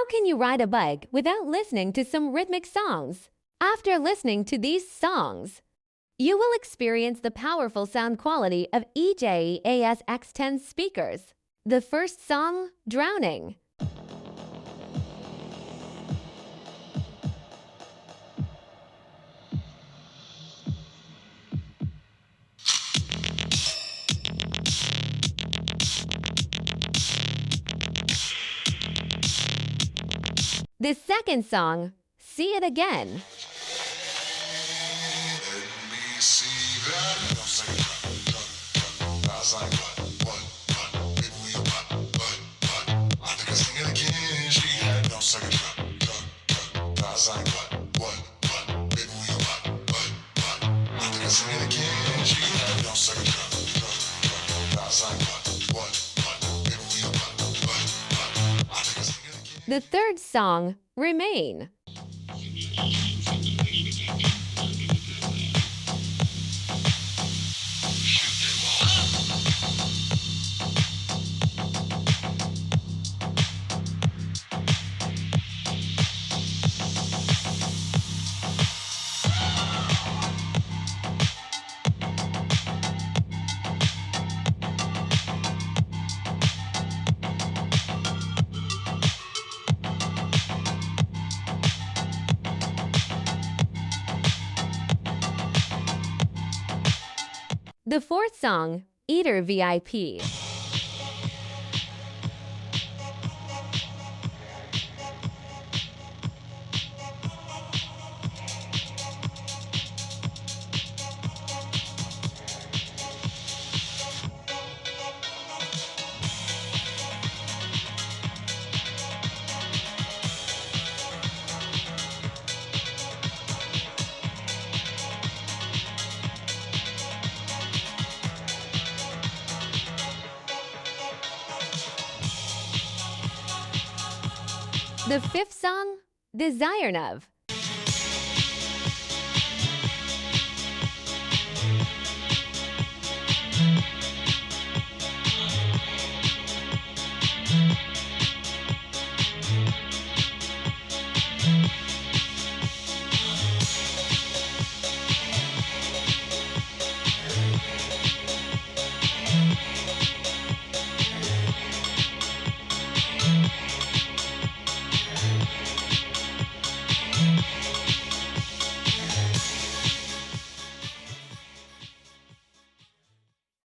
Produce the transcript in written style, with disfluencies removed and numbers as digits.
How can you ride a bike without listening to some rhythmic songs? After listening to these songs, you will experience the powerful sound quality of EJEAS X10 speakers. The first song, Drowning. The second song, See It Again. The third song, Remain. The fourth song, Eater VIP. The fifth song, Desire of.